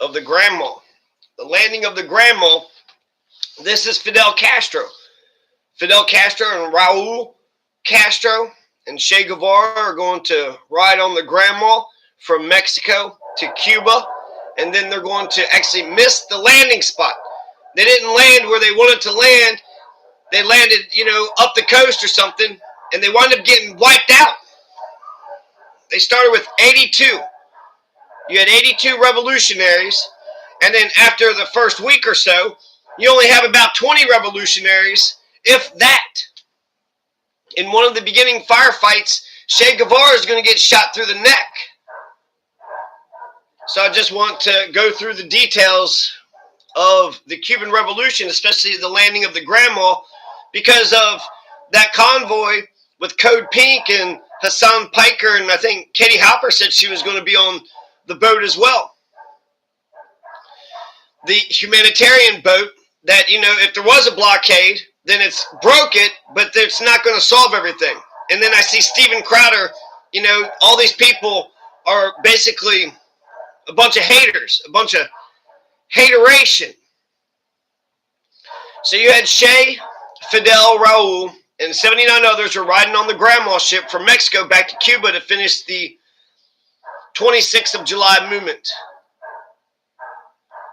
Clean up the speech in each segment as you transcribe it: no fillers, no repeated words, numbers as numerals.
of the Granma. The landing of the Granma. This is Fidel Castro. Fidel Castro and Raul Castro and Che Guevara are going to ride on the Granma from Mexico to Cuba, and then they're going to actually miss the landing spot. They didn't land where they wanted to land. They landed, up the coast or something, and they wound up getting wiped out. They started with 82. You had 82 revolutionaries, and then after the first week or so, you only have about 20 revolutionaries, if that. In one of the beginning firefights, Che Guevara is going to get shot through the neck. So I just want to go through the details of the Cuban Revolution, especially the landing of the Granma, because of that convoy with Code Pink and Hassan Piker, and I think Katie Hopper said she was going to be on the boat as well. The humanitarian boat that, if there was a blockade, then it's broke it, but it's not going to solve everything. And then I see Steven Crowder, all these people are basically a bunch of haters, a bunch of hateration. So you had Che, Fidel, Raul, and 79 others were riding on the Granma ship from Mexico back to Cuba to finish the 26th of July movement.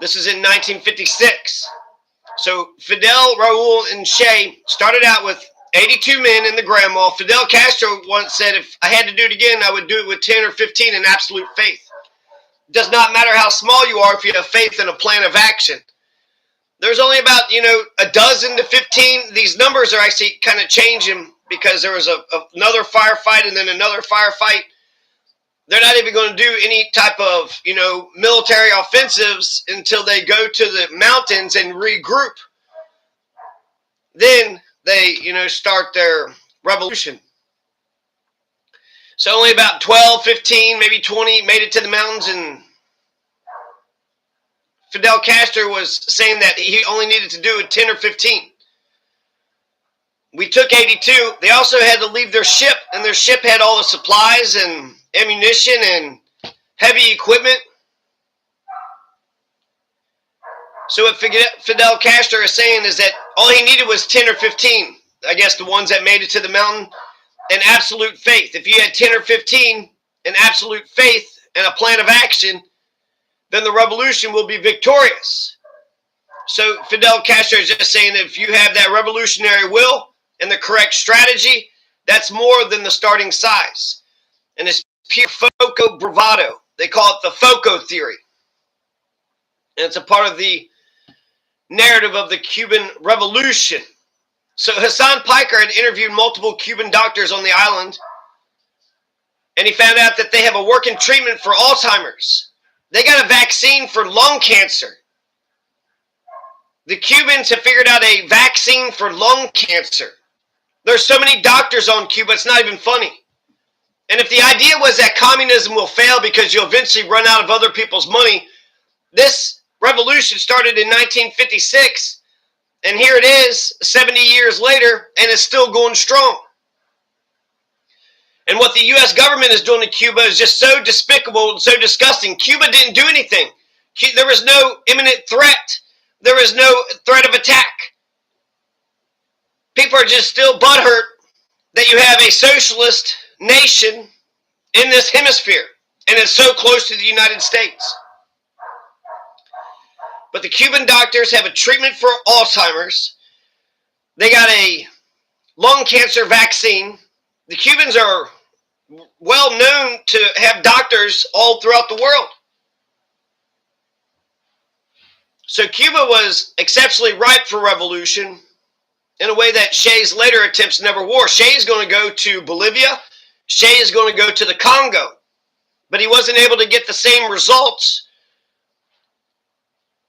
This is in 1956. So Fidel, Raul, and Che started out with 82 men in the Granma. Fidel Castro once said, if I had to do it again, I would do it with 10 or 15 in absolute faith. It does not matter how small you are if you have faith in a plan of action. There's only about, a dozen to 15. These numbers are actually kind of changing because there was another firefight and then another firefight. They're not even going to do any type of, military offensives until they go to the mountains and regroup. Then they, start their revolution. So only about 12, 15, maybe 20 made it to the mountains, and Fidel Castro was saying that he only needed to do it 10 or 15. We took 82. They also had to leave their ship, and their ship had all the supplies and ammunition and heavy equipment. So what Fidel Castro is saying is that all he needed was 10 or 15. I guess the ones that made it to the mountain, and absolute faith. If you had 10 or 15 and absolute faith and a plan of action, then the revolution will be victorious. So Fidel Castro is just saying that if you have that revolutionary will and the correct strategy, that's more than the starting size. And it's pure foco bravado. They call it the foco theory. And it's a part of the narrative of the Cuban Revolution. So Hassan Piker had interviewed multiple Cuban doctors on the island, and he found out that they have a working treatment for Alzheimer's. They got a vaccine for lung cancer. The Cubans have figured out a vaccine for lung cancer. There's so many doctors on Cuba, it's not even funny. And if the idea was that communism will fail because you'll eventually run out of other people's money, this revolution started in 1956, and here it is 70 years later, and it's still going strong. And what the U.S. government is doing to Cuba is just so despicable and so disgusting. Cuba didn't do anything. There was no imminent threat. There was no threat of attack. People are just still butthurt that you have a socialist nation in this hemisphere, and it's so close to the United States. But the Cuban doctors have a treatment for Alzheimer's. They got a lung cancer vaccine. The Cubans are well known to have doctors all throughout the world. So Cuba was exceptionally ripe for revolution in a way that Che's later attempts never were. Che is going to go to Bolivia. Che is going to go to the Congo. But he wasn't able to get the same results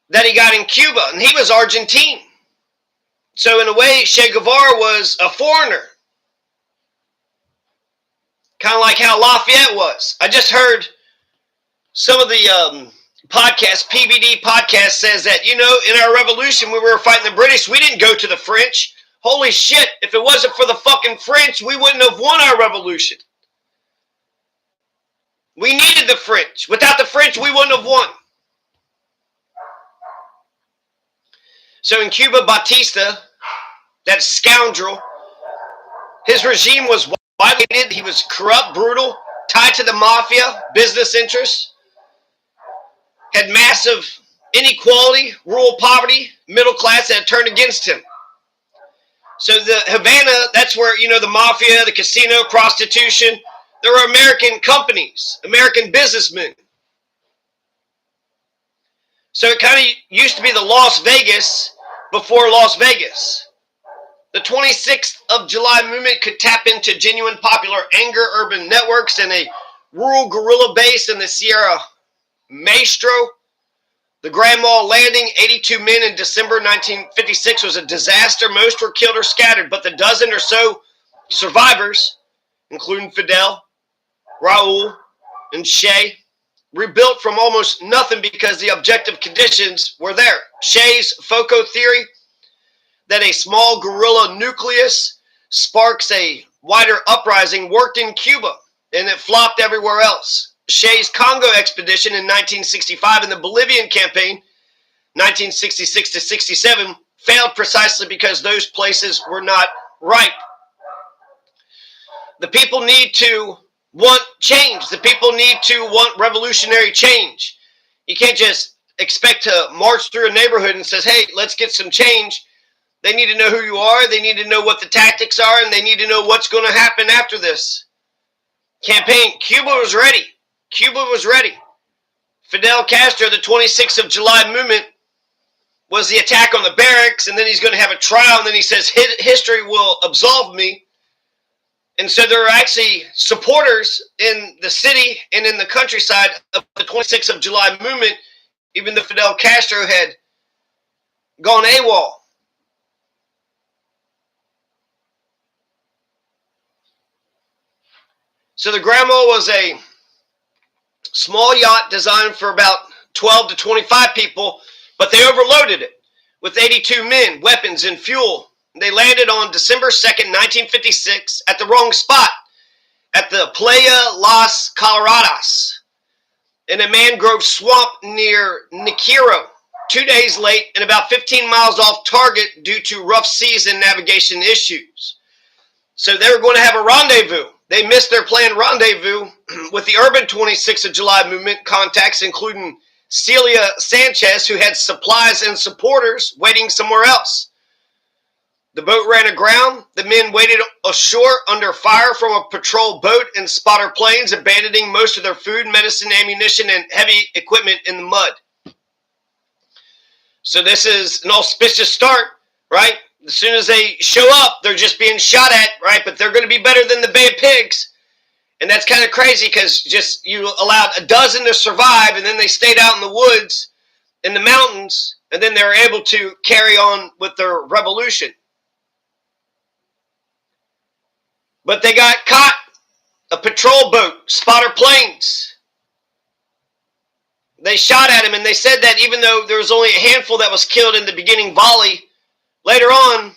that he got in Cuba, and he was Argentine. So in a way, Che Guevara was a foreigner. Kind of like how Lafayette was. I just heard some of the podcast, PBD podcast, says that, in our revolution, when we were fighting the British, we didn't go to the French. Holy shit, if it wasn't for the fucking French, we wouldn't have won our revolution. We needed the French. Without the French, we wouldn't have won. So in Cuba, Batista, that scoundrel, his regime was widely hated. He was corrupt, brutal, tied to the mafia, business interests, had massive inequality, rural poverty, middle class that had turned against him. So the Havana, that's where, the mafia, the casino, prostitution, there were American companies, American businessmen. So it kind of used to be the Las Vegas before Las Vegas. The 26th of July movement could tap into genuine popular anger, urban networks, and a rural guerrilla base in the Sierra Maestro. The Granma landing, 82 men in December 1956, was a disaster. Most were killed or scattered, but the dozen or so survivors, including Fidel, Raul, and Che, rebuilt from almost nothing because the objective conditions were there. Che's FOCO theory that a small guerrilla nucleus sparks a wider uprising worked in Cuba, and it flopped everywhere else. Che's Congo expedition in 1965 and the Bolivian campaign, 1966 to 67, failed precisely because those places were not ripe. The people need to want change. The people need to want revolutionary change. You can't just expect to march through a neighborhood and says, hey, let's get some change. They need to know who you are. They need to know what the tactics are, and they need to know what's going to happen after this campaign. Cuba was ready. Cuba was ready. Fidel Castro, the 26th of July movement, was the attack on the barracks, and then he's going to have a trial, and then he says, history will absolve me. And so there are actually supporters in the city and in the countryside of the 26th of July movement, even though Fidel Castro had gone AWOL. So the Granma was a small yacht designed for about 12 to 25 people, but they overloaded it with 82 men, weapons, and fuel. They landed on December 2nd, 1956 at the wrong spot, at the Playa Las Coloradas, in a mangrove swamp near Niquero, 2 days late and about 15 miles off target due to rough seas and navigation issues. So they were going to have a rendezvous. They missed their planned rendezvous with the urban 26th of July movement contacts, including Celia Sanchez, who had supplies and supporters waiting somewhere else. The boat ran aground. The men waited ashore under fire from a patrol boat and spotter planes, abandoning most of their food, medicine, ammunition, and heavy equipment in the mud. So this is an auspicious start, right? As soon as they show up, they're just being shot at, right? But they're going to be better than the Bay of Pigs. And that's kind of crazy because just you allowed a dozen to survive, and then they stayed out in the woods, in the mountains, and then they were able to carry on with their revolution. But they got caught. A patrol boat, spotter planes. They shot at him, and they said that even though there was only a handful that was killed in the beginning volley, later on,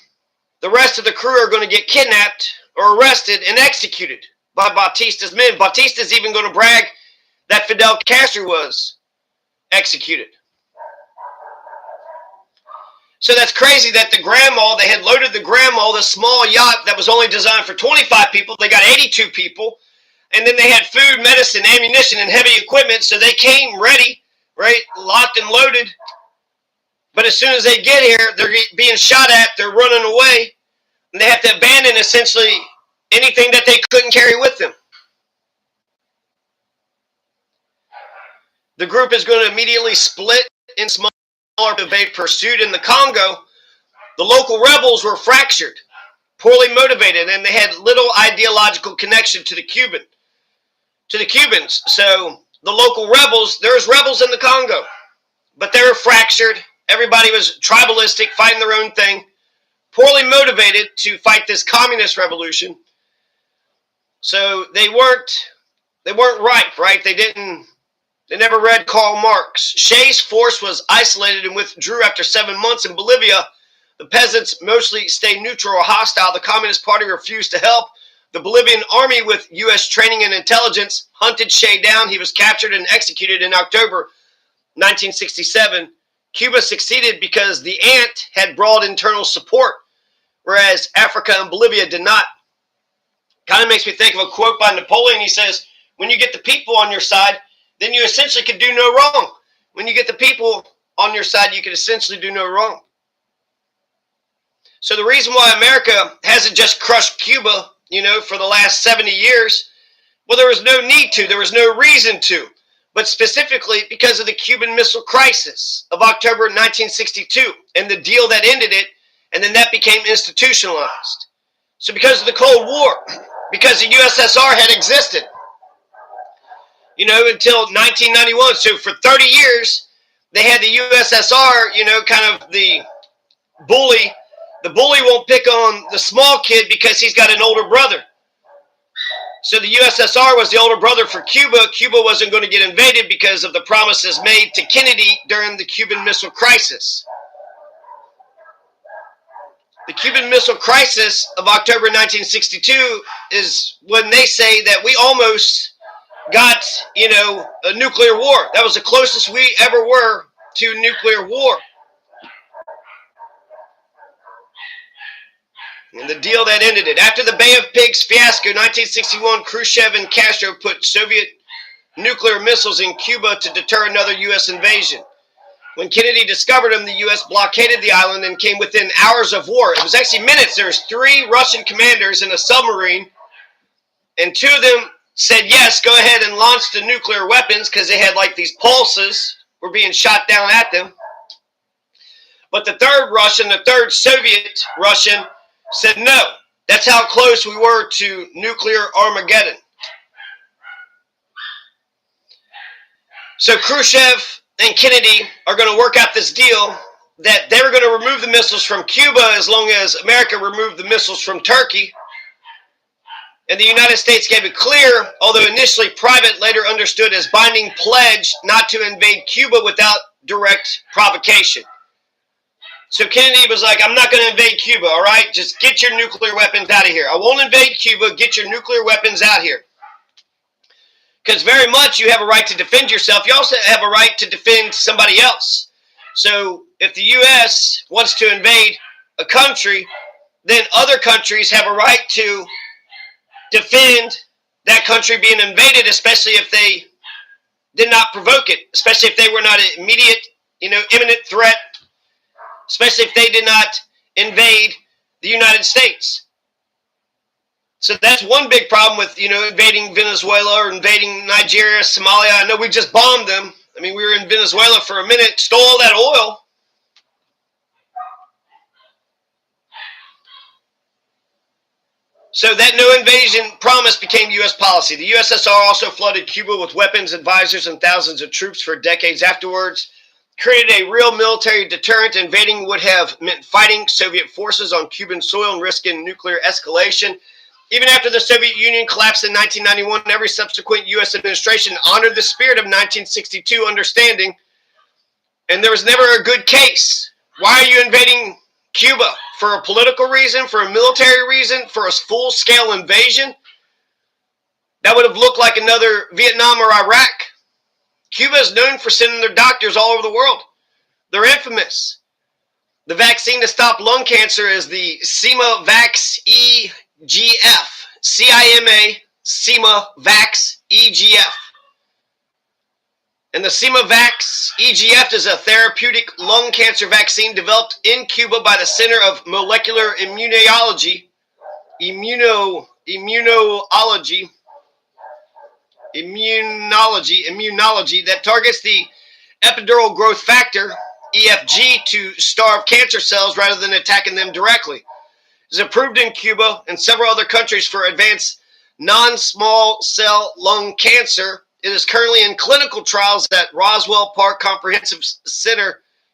the rest of the crew are going to get kidnapped or arrested and executed by Batista's men. Batista's even going to brag that Fidel Castro was executed. So that's crazy that the Granma, they had loaded the Granma, the small yacht that was only designed for 25 people. They got 82 people. And then they had food, medicine, ammunition, and heavy equipment. So they came ready, right, locked and loaded. But as soon as they get here, they're being shot at, they're running away, and they have to abandon essentially anything that they couldn't carry with them. The group is going to immediately split in smaller evade pursuit. In the Congo, the local rebels were fractured, poorly motivated, and they had little ideological connection to the Cubans. So the local rebels, there's rebels in the Congo, but they were fractured. Everybody was tribalistic, fighting their own thing, poorly motivated to fight this communist revolution. So they weren't ripe, right? They never read Karl Marx. Che's force was isolated and withdrew after 7 months in Bolivia. The peasants mostly stayed neutral or hostile. The Communist Party refused to help. The Bolivian army, with U.S. training and intelligence, hunted Che down. He was captured and executed in October 1967. Cuba succeeded because the ant had broad internal support, whereas Africa and Bolivia did not. Kind of makes me think of a quote by Napoleon. He says, when you get the people on your side, then you essentially can do no wrong. When you get the people on your side, you can essentially do no wrong. So the reason why America hasn't just crushed Cuba, for the last 70 years, well, there was no need to. There was no reason to. But specifically because of the Cuban Missile Crisis of October 1962 and the deal that ended it, and then that became institutionalized. So because of the Cold War, because the USSR had existed, until 1991. So for 30 years, they had the USSR, kind of the bully. The bully won't pick on the small kid because he's got an older brother. So the USSR was the older brother for Cuba. Cuba wasn't going to get invaded because of the promises made to Kennedy during the Cuban Missile Crisis. The Cuban Missile Crisis of October 1962 is when they say that we almost got, a nuclear war. That was the closest we ever were to nuclear war. And the deal that ended it. After the Bay of Pigs fiasco, 1961, Khrushchev and Castro put Soviet nuclear missiles in Cuba to deter another U.S. invasion. When Kennedy discovered them, the U.S. blockaded the island and came within hours of war. It was actually minutes. There was 3 Russian commanders in a submarine, and 2 of them said, yes, go ahead and launch the nuclear weapons because they had like these pulses were being shot down at them. But the third Soviet Russian, said no. That's how close we were to nuclear Armageddon. So Khrushchev and Kennedy are going to work out this deal that they were going to remove the missiles from Cuba as long as America removed the missiles from Turkey. And the United States gave a clear, although initially private, later understood as binding pledge not to invade Cuba without direct provocation. So Kennedy was like, I'm not going to invade Cuba, all right? Just get your nuclear weapons out of here. I won't invade Cuba. Get your nuclear weapons out here. Because very much you have a right to defend yourself. You also have a right to defend somebody else. So if the U.S. wants to invade a country, then other countries have a right to defend that country being invaded, especially if they did not provoke it, especially if they were not an immediate, imminent threat, especially if they did not invade the United States. So that's one big problem with, invading Venezuela or invading Nigeria, Somalia. I know we just bombed them. I mean, we were in Venezuela for a minute, stole all that oil. So that no invasion promise became U.S. policy. The USSR also flooded Cuba with weapons, advisors, and thousands of troops for decades afterwards. Created a real military deterrent. Invading would have meant fighting Soviet forces on Cuban soil and risking nuclear escalation. Even after the Soviet Union collapsed in 1991, every subsequent U.S. administration honored the spirit of 1962 understanding, and there was never a good case. Why are you invading Cuba? For a political reason? For a military reason? For a full-scale invasion? That would have looked like another Vietnam or Iraq. Cuba is known for sending their doctors all over the world. They're infamous. The vaccine to stop lung cancer is the CIMA-Vax EGF. CIMA, CIMA-Vax EGF. And the CIMA-Vax EGF is a therapeutic lung cancer vaccine developed in Cuba by the Center of Molecular Immunology that targets the epidermal growth factor, EFG, to starve cancer cells rather than attacking them directly. It is approved in Cuba and several other countries for advanced non-small cell lung cancer. It is currently in clinical trials at Roswell Park Comprehensive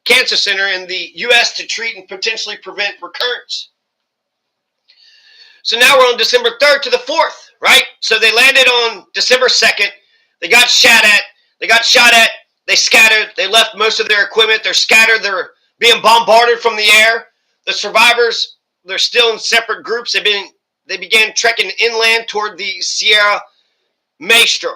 Cancer Center in the U.S. to treat and potentially prevent recurrence. So now we're on December 3rd to the 4th, right? So they landed on December 2nd. They got shot at. They scattered. They left most of their equipment. They're scattered. They're being bombarded from the air. The survivors, they're still in separate groups. They began trekking inland toward the Sierra Maestra.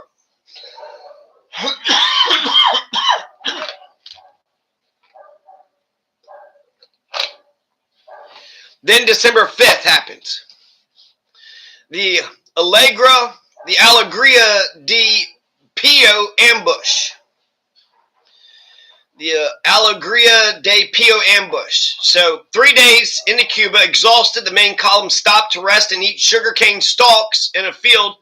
Then December 5th happens. The Alegria de Pio ambush. The Alegria de Pio ambush. So 3 days into Cuba, exhausted, the main column stopped to rest and eat sugarcane stalks in a field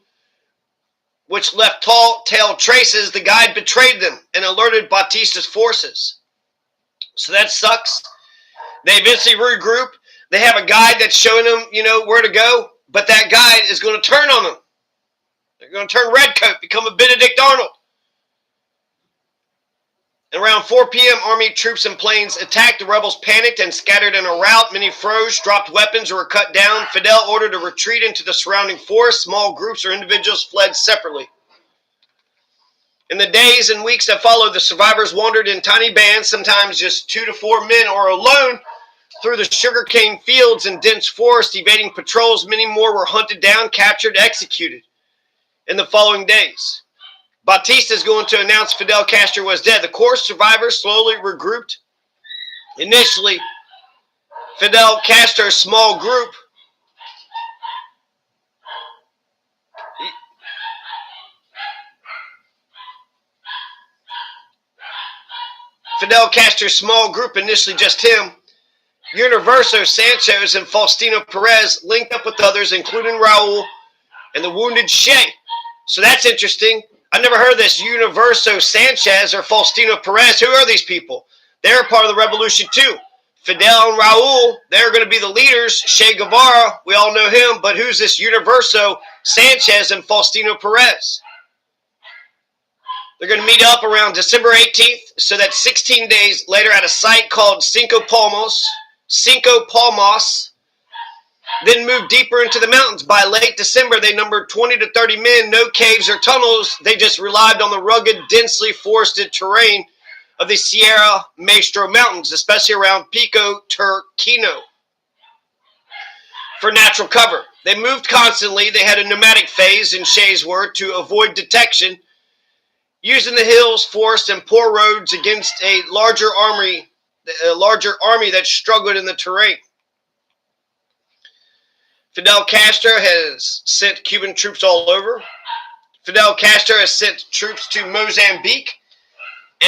which left tall-tale traces. The guide betrayed them and alerted Batista's forces. So that sucks. They eventually regroup. They have a guide that's showing them, where to go, but that guide is going to turn on them. They're going to turn redcoat, become a Benedict Arnold. And around 4 p.m., Army troops and planes attacked. The rebels panicked and scattered in a rout. Many froze, dropped weapons, or were cut down. Fidel ordered a retreat into the surrounding forest. Small groups or individuals fled separately. In the days and weeks that followed, the survivors wandered in tiny bands, sometimes just 2 to 4 men or alone, through the sugarcane fields and dense forest, evading patrols. Many more were hunted down, captured, executed in the following days. Batista is going to announce Fidel Castro was dead. The core survivors slowly regrouped. Initially, Fidel Castro's small group initially just him, Universo Sanchez and Faustino Perez linked up with others, including Raul and the wounded Che. So that's interesting. I never heard of this Universo Sanchez or Faustino Perez. Who are these people? They're part of the revolution too. Fidel and Raul, they're going to be the leaders. Che Guevara, we all know him, but who's this Universo Sanchez and Faustino Perez? They're going to meet up around December 18th, so that's 16 days later at a site called Cinco Palmos, then moved deeper into the mountains. By late December, they numbered 20 to 30 men, no caves or tunnels. They just relied on the rugged, densely forested terrain of the Sierra Maestro Mountains, especially around Pico Turquino, for natural cover. They moved constantly. They had a nomadic phase, in Che's word, to avoid detection, using the hills, forests, and poor roads against a larger army that struggled in the terrain. Fidel Castro has sent Cuban troops all over. Fidel Castro has sent troops to Mozambique,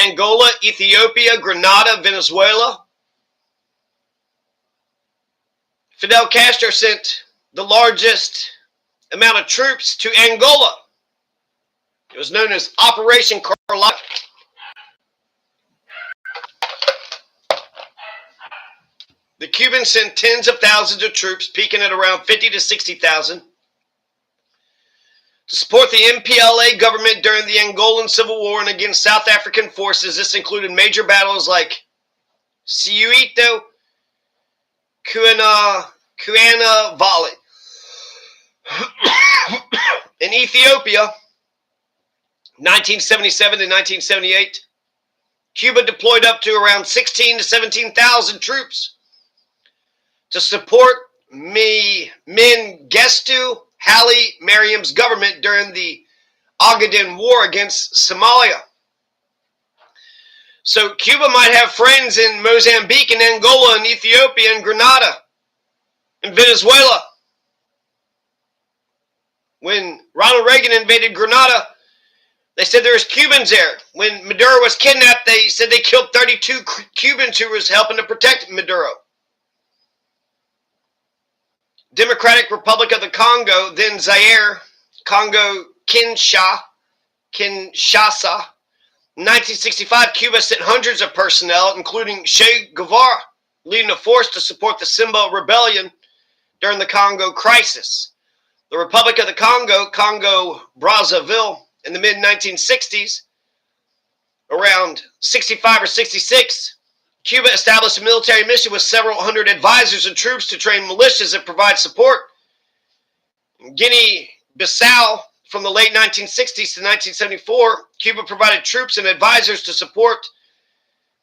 Angola, Ethiopia, Grenada, Venezuela. Fidel Castro sent the largest amount of troops to Angola. It was known as Operation Carolina. The Cubans sent tens of thousands of troops, peaking at around 50 to 60,000, to support the MPLA government during the Angolan Civil War and against South African forces. This included major battles like Siuito, Kuana Valley. In Ethiopia, 1977 to 1978, Cuba deployed up to around 16 to 17,000 troops to support Mengistu Haile Mariam's government during the Ogaden War against Somalia. So Cuba might have friends in Mozambique and Angola and Ethiopia and Grenada and Venezuela. When Ronald Reagan invaded Grenada, they said there was Cubans there. When Maduro was kidnapped, they said they killed 32 Cubans who was helping to protect Maduro. Democratic Republic of the Congo, then Zaire, Congo Kinshasa. In 1965, Cuba sent hundreds of personnel, including Che Guevara, leading a force to support the Simba rebellion during the Congo crisis. The Republic of the Congo, Congo Brazzaville, in the mid-1960s, around 65 or 66, Cuba established a military mission with several hundred advisors and troops to train militias and provide support. In Guinea-Bissau, from the late 1960s to 1974, Cuba provided troops and advisors to support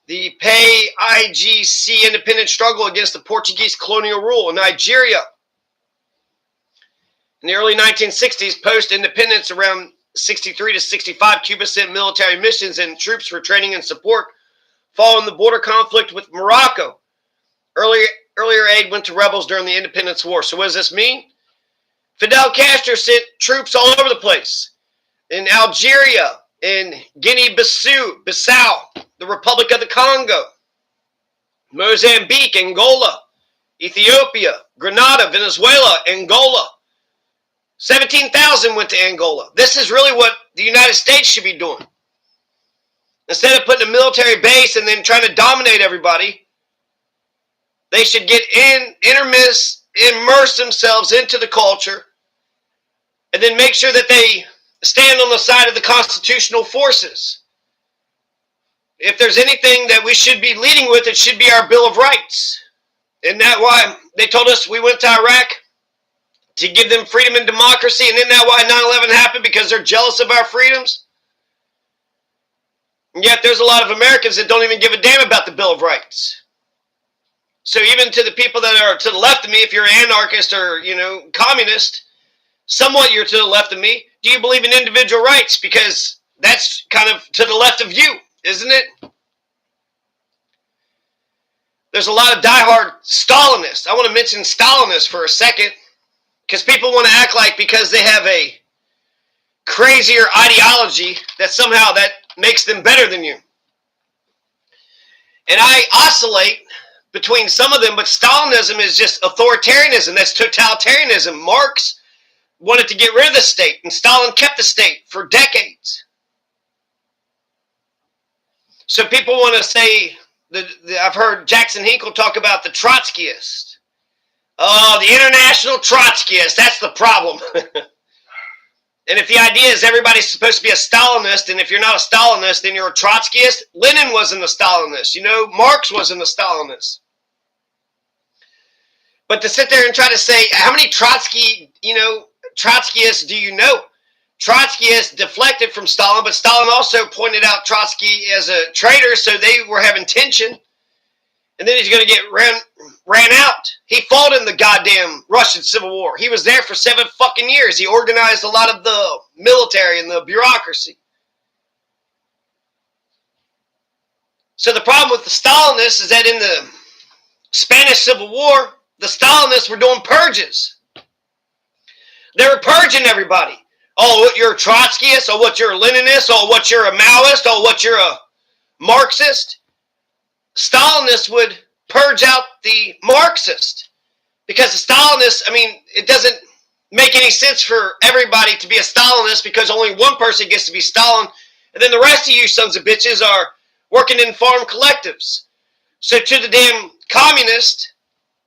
the PAIGC independent struggle against the Portuguese colonial rule. In Nigeria, in the early 1960s, post-independence, around 63 to 65, Cuba sent military missions and troops for training and support following the border conflict with Morocco. Early earlier aid went to rebels during the Independence War. So what does this mean? Fidel Castro sent troops all over the place. In Algeria, in Guinea-Bissau, the Republic of the Congo, Mozambique, Angola, Ethiopia, Grenada, Venezuela, Angola. 17,000 went to Angola. This is really what the United States should be doing. Instead of putting a military base and then trying to dominate everybody, they should get immerse themselves into the culture, and then make sure that they stand on the side of the constitutional forces. If there's anything that we should be leading with, it should be our Bill of Rights. Isn't that why they told us we went to Iraq? To give them freedom and democracy, and isn't that why 9/11 happened? Because they're jealous of our freedoms? And yet there's a lot of Americans that don't even give a damn about the Bill of Rights. So even to the people that are to the left of me, if you're an anarchist or, communist, somewhat you're to the left of me, do you believe in individual rights? Because that's kind of to the left of you, isn't it? There's a lot of diehard Stalinists. I want to mention Stalinists for a second, because people want to act like because they have a crazier ideology that somehow that makes them better than you. And I oscillate between some of them, but Stalinism is just authoritarianism. That's totalitarianism. Marx wanted to get rid of the state, and Stalin kept the state for decades. So people want to say, I've heard Jackson Hinkle talk about the Trotskyist. Oh, the international Trotskyist, that's the problem. And if the idea is everybody's supposed to be a Stalinist, and if you're not a Stalinist, then you're a Trotskyist. Lenin wasn't a Stalinist. Marx wasn't a Stalinist. But to sit there and try to say, how many Trotskyists do you know? Trotskyists deflected from Stalin, but Stalin also pointed out Trotsky as a traitor, so they were having tension. And then he's going to get ran out. He fought in the goddamn Russian Civil War. He was there for 7 fucking years. He organized a lot of the military and the bureaucracy. So the problem with the Stalinists is that in the Spanish Civil War, the Stalinists were doing purges. They were purging everybody. Oh, what, you're a Trotskyist? Oh, what, you're a Leninist? Oh, what, you're a Maoist? Oh, what, you're a Marxist? Stalinists would purge out the Marxist, because the Stalinists, it doesn't make any sense for everybody to be a Stalinist, because only one person gets to be Stalin, and then the rest of you sons of bitches are working in farm collectives. So to the damn communists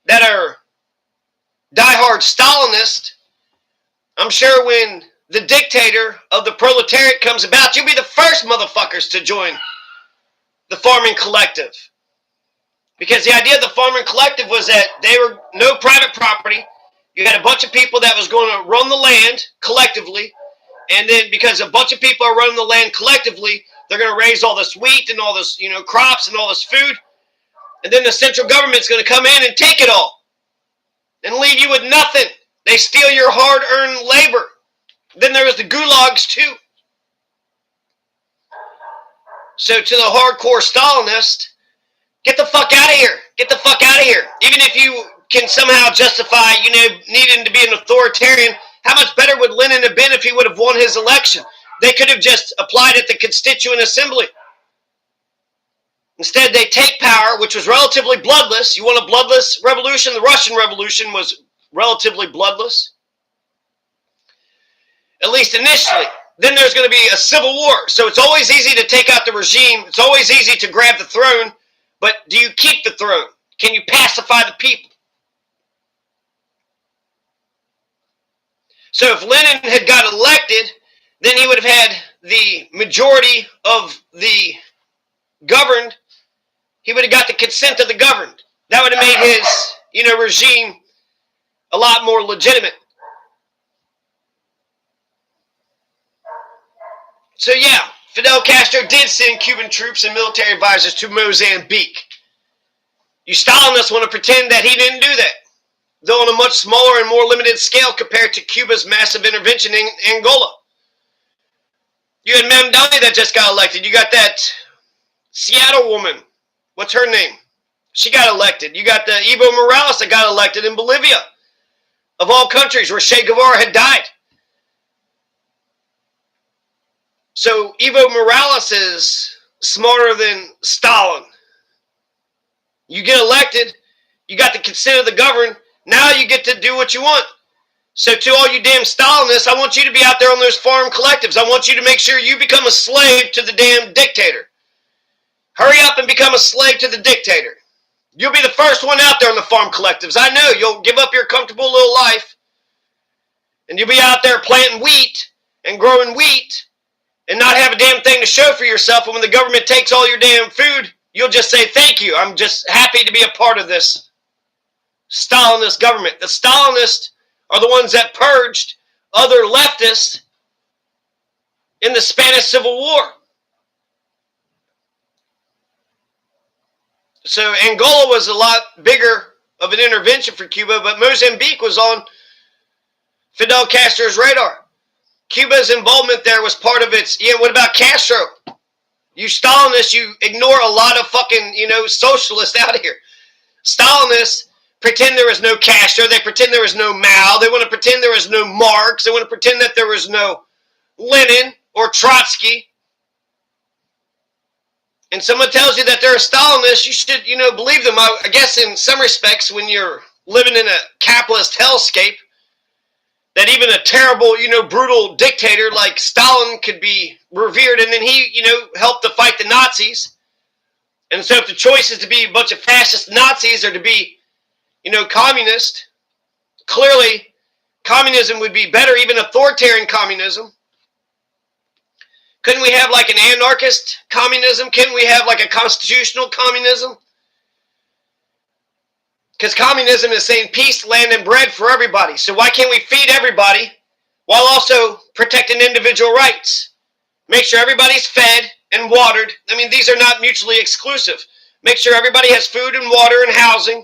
that are diehard Stalinist, I'm sure when the dictator of the proletariat comes about, you'll be the first motherfuckers to join the farming collective. Because the idea of the farming collective was that they were no private property. You had a bunch of people that was going to run the land collectively. And then because a bunch of people are running the land collectively, they're going to raise all this wheat and all this, crops and all this food. And then the central government's going to come in and take it all and leave you with nothing. They steal your hard-earned labor. Then there was the gulags too. So to the hardcore Stalinist, get the fuck out of here. Get the fuck out of here. Even if you can somehow justify, needing to be an authoritarian, how much better would Lenin have been if he would have won his election? They could have just applied at the Constituent Assembly. Instead, they take power, which was relatively bloodless. You want a bloodless revolution? The Russian Revolution was relatively bloodless. At least initially. Then there's going to be a civil war. So it's always easy to take out the regime. It's always easy to grab the throne. But do you keep the throne? Can you pacify the people? So if Lenin had got elected, then he would have had the majority of the governed. He would have got the consent of the governed. That would have made his, regime a lot more legitimate. So yeah, Fidel Castro did send Cuban troops and military advisors to Mozambique. You Stalinists want to pretend that he didn't do that, though on a much smaller and more limited scale compared to Cuba's massive intervention in Angola. You had Mamdani that just got elected. You got that Seattle woman. What's her name? She got elected. You got the Evo Morales that got elected in Bolivia, of all countries, where Che Guevara had died. So Evo Morales is smarter than Stalin. You get elected, you got the consent of the governed, now you get to do what you want. So to all you damn Stalinists, I want you to be out there on those farm collectives. I want you to make sure you become a slave to the damn dictator. Hurry up and become a slave to the dictator. You'll be the first one out there on the farm collectives. I know you'll give up your comfortable little life, and you'll be out there planting wheat and growing wheat and not have a damn thing to show for yourself. And when the government takes all your damn food, you'll just say, thank you. I'm just happy to be a part of this Stalinist government. The Stalinists are the ones that purged other leftists in the Spanish Civil War. So Angola was a lot bigger of an intervention for Cuba, but Mozambique was on Fidel Castro's radar. Cuba's involvement there was part of its, what about Castro? You Stalinists, you ignore a lot of fucking, socialists out here. Stalinists pretend there was no Castro. They pretend there was no Mao. They want to pretend there was no Marx. They want to pretend that there was no Lenin or Trotsky. And someone tells you that they're a Stalinist, you should, believe them. I guess in some respects, when you're living in a capitalist hellscape, that even a terrible, brutal dictator like Stalin could be revered, and then he, helped to fight the Nazis. And so if the choice is to be a bunch of fascist Nazis or to be, communist, clearly communism would be better, even authoritarian communism. Couldn't we have like an anarchist communism? Couldn't we have like a constitutional communism? Because communism is saying peace, land, and bread for everybody. So why can't we feed everybody while also protecting individual rights? Make sure everybody's fed and watered. I mean, these are not mutually exclusive. Make sure everybody has food and water and housing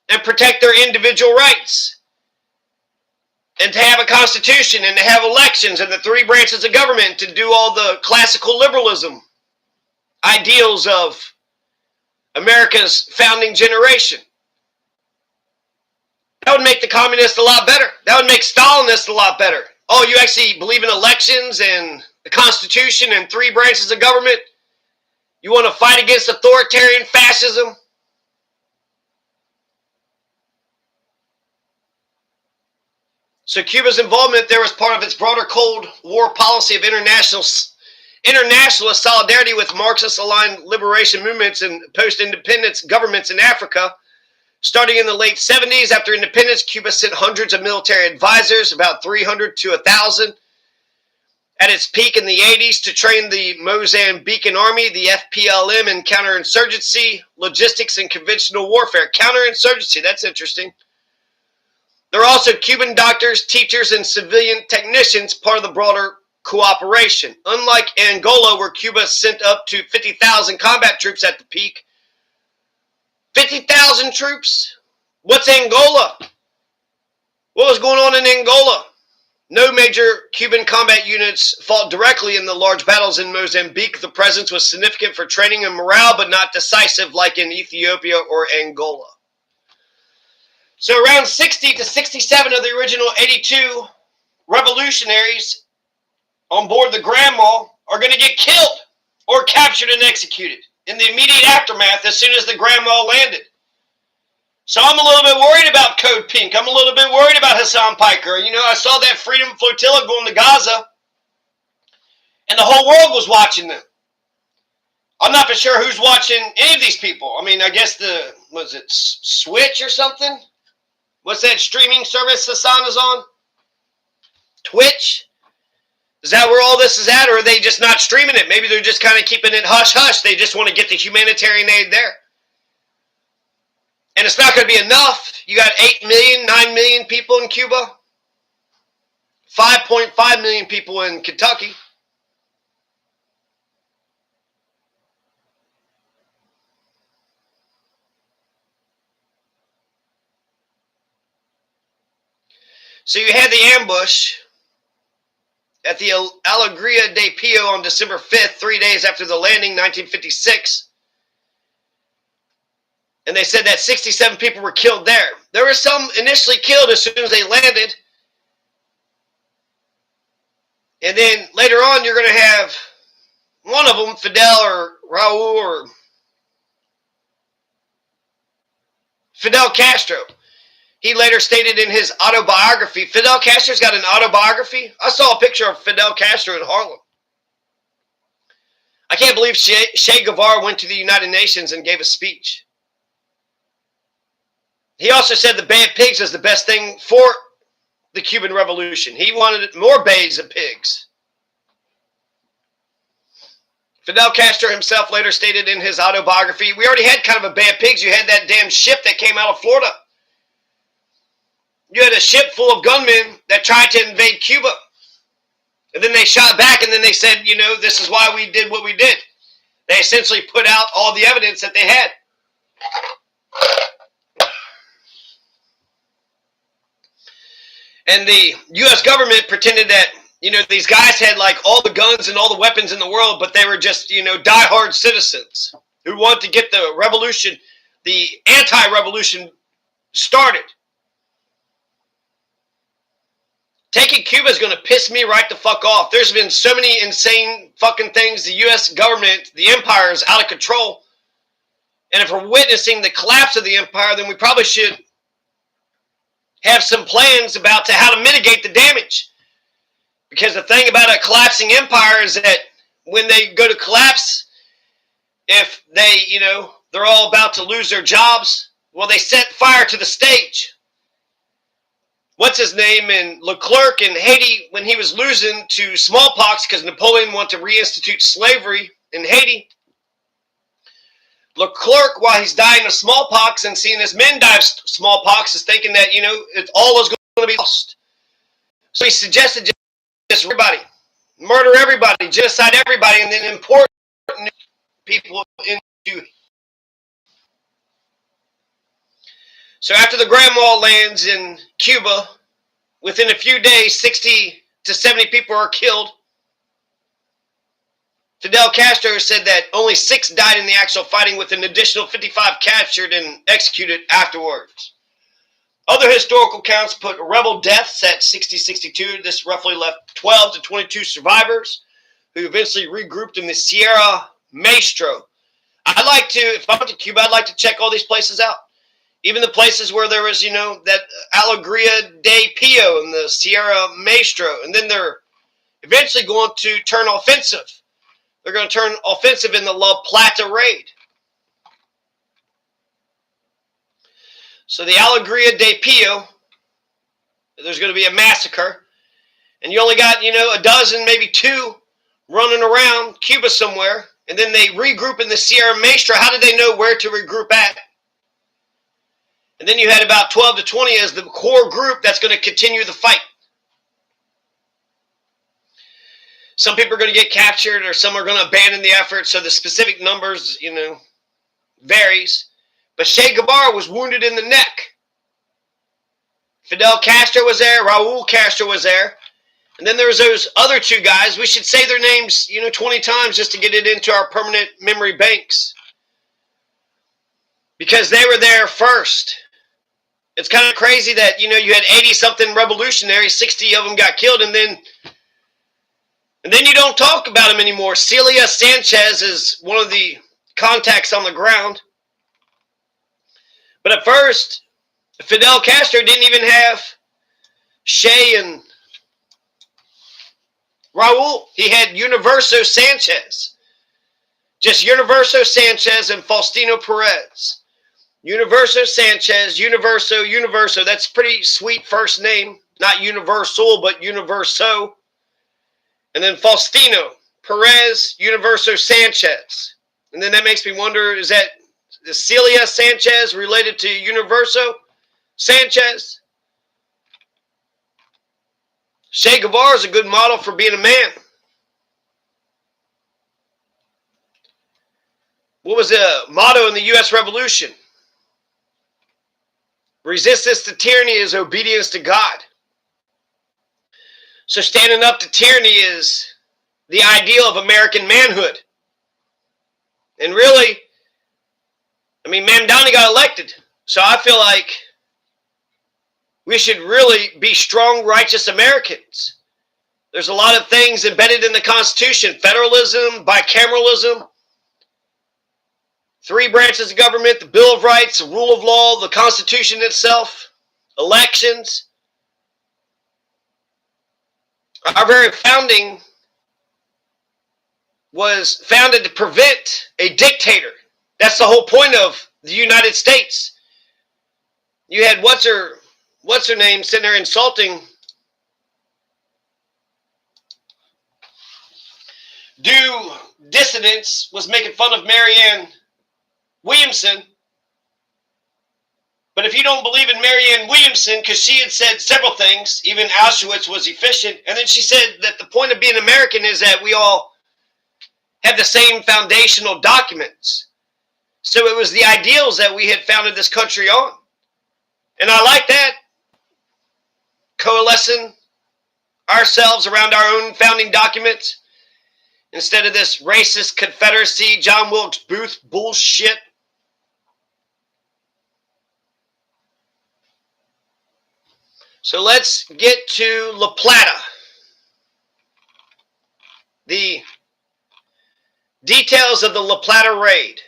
and protect their individual rights. And to have a constitution and to have elections and the three branches of government to do all the classical liberalism ideals of America's founding generation. That would make the communists a lot better. That would make Stalinists a lot better. Oh, you actually believe in elections and the Constitution and three branches of government? You want to fight against authoritarian fascism? So Cuba's involvement there was part of its broader Cold War policy of internationalist solidarity with Marxist-aligned liberation movements and post-independence governments in Africa. Starting in the late 70s, after independence, Cuba sent hundreds of military advisors, about 300 to 1,000, at its peak in the 80s to train the Mozambican army, the FPLM, in counterinsurgency, logistics, and conventional warfare. Counterinsurgency, that's interesting. There are also Cuban doctors, teachers, and civilian technicians, part of the broader cooperation. Unlike Angola, where Cuba sent up to 50,000 combat troops at the peak. 50,000 troops? What's Angola? What was going on in Angola? No major Cuban combat units fought directly in the large battles in Mozambique. The presence was significant for training and morale, but not decisive like in Ethiopia or Angola. So around 60 to 67 of the original 82 revolutionaries on board the Granma are going to get killed or captured and executed in the immediate aftermath as soon as the Granma landed. So I'm a little bit worried about Code Pink. I'm a little bit worried about Hassan Piker. I saw that Freedom Flotilla going to Gaza, and the whole world was watching them. I'm not for sure who's watching any of these people. I mean, I guess was it Switch or something? What's that streaming service Hassan is on? Twitch? Is that where all this is at, or are they just not streaming it? Maybe they're just kind of keeping it hush-hush. They just want to get the humanitarian aid there. And it's not going to be enough. You got 8 million, 9 million people in Cuba. 5.5 million people in Kentucky. So you had the ambush at the Alegria de Pio on December 5th, 3 days after the landing, 1956. And they said that 67 people were killed there. There were some initially killed as soon as they landed. And then later on, you're going to have one of them, Fidel or Raul or Fidel Castro. He later stated in his autobiography, Fidel Castro's got an autobiography. I saw a picture of Fidel Castro in Harlem. I can't believe Che Guevara went to the United Nations and gave a speech. He also said the Bay of Pigs is the best thing for the Cuban Revolution. He wanted more bays of pigs. Fidel Castro himself later stated in his autobiography, we already had kind of a Bay of Pigs. You had that damn ship that came out of Florida. You had a ship full of gunmen that tried to invade Cuba. And then they shot back and then they said, you know, this is why we did what we did. They essentially put out all the evidence that they had. And the U.S. government pretended that, you know, these guys had like all the guns and all the weapons in the world, but they were just, you know, diehard citizens who wanted to get the revolution, the anti-revolution started. Taking Cuba is going to piss me right the fuck off. There's been so many insane fucking things. The U.S. government, the empire is out of control. And if we're witnessing the collapse of the empire, then we probably should have some plans about how to mitigate the damage. Because the thing about a collapsing empire is that when they go to collapse, if they, you know, they're all about to lose their jobs, well, they set fire to the stage. What's his name in Leclerc in Haiti when he was losing to smallpox because Napoleon wanted to reinstitute slavery in Haiti. Leclerc, while he's dying of smallpox and seeing his men die of smallpox, is thinking that, you know, it all was going to be lost. So he suggested just everybody, murder everybody, genocide everybody, and then import new people into. So after the Granma lands in Cuba, within a few days, 60 to 70 people are killed. Fidel Castro said that only 6 died in the actual fighting, with an additional 55 captured and executed afterwards. Other historical accounts put rebel deaths at 60-62. This roughly left 12 to 22 survivors who eventually regrouped in the Sierra Maestro. I'd like to, if I went to Cuba, I'd like to check all these places out. Even the places where there was, you know, that Alegria de Pio and the Sierra Maestro. And then they're eventually going to turn offensive. They're going to turn offensive in the La Plata raid. So the Alegria de Pio, there's going to be a massacre. And you only got, you know, a dozen, maybe 2 running around Cuba somewhere. And then they regroup in the Sierra Maestro. How did they know where to regroup at? And then you had about 12 to 20 as the core group that's going to continue the fight. Some people are going to get captured or some are going to abandon the effort. So the specific numbers, you know, varies. But Che Guevara was wounded in the neck. Fidel Castro was there. Raul Castro was there. And then there was those other 2 guys. We should say their names, you know, 20 times just to get it into our permanent memory banks. Because they were there first. It's kind of crazy that, you know, you had 80-something revolutionaries, 60 of them got killed, and then you don't talk about them anymore. Celia Sanchez is one of the contacts on the ground. But at first, Fidel Castro didn't even have Che and Raul. He had Universo Sanchez. Just Universo Sanchez and Faustino Perez. Universo Sanchez, Universo. That's a pretty sweet first name. Not Universal, but Universo. And then Faustino Perez, Universo Sanchez. And then that makes me wonder, is Celia Sanchez related to Universo Sanchez? Che Guevara is a good model for being a man. What was the motto in the U.S. Revolution? Resistance to tyranny is obedience to God. So standing up to tyranny is the ideal of American manhood. And really, I mean, Mamdani got elected. So I feel like we should really be strong, righteous Americans. There's a lot of things embedded in the Constitution. Federalism, bicameralism, 3 branches of government, the Bill of Rights, the rule of law, the Constitution itself, elections. Our very founding was founded to prevent a dictator. That's the whole point of the United States. You had what's her name sitting there insulting dissidents, was making fun of Marianne Williamson. But if you don't believe in Marianne Williamson, because she had said several things, even Auschwitz was efficient, and then she said that the point of being American is that we all have the same foundational documents. So it was the ideals that we had founded this country on. And I like that. Coalescing ourselves around our own founding documents instead of this racist Confederacy, John Wilkes Booth bullshit. So let's get to La Plata. The details of the La Plata raid.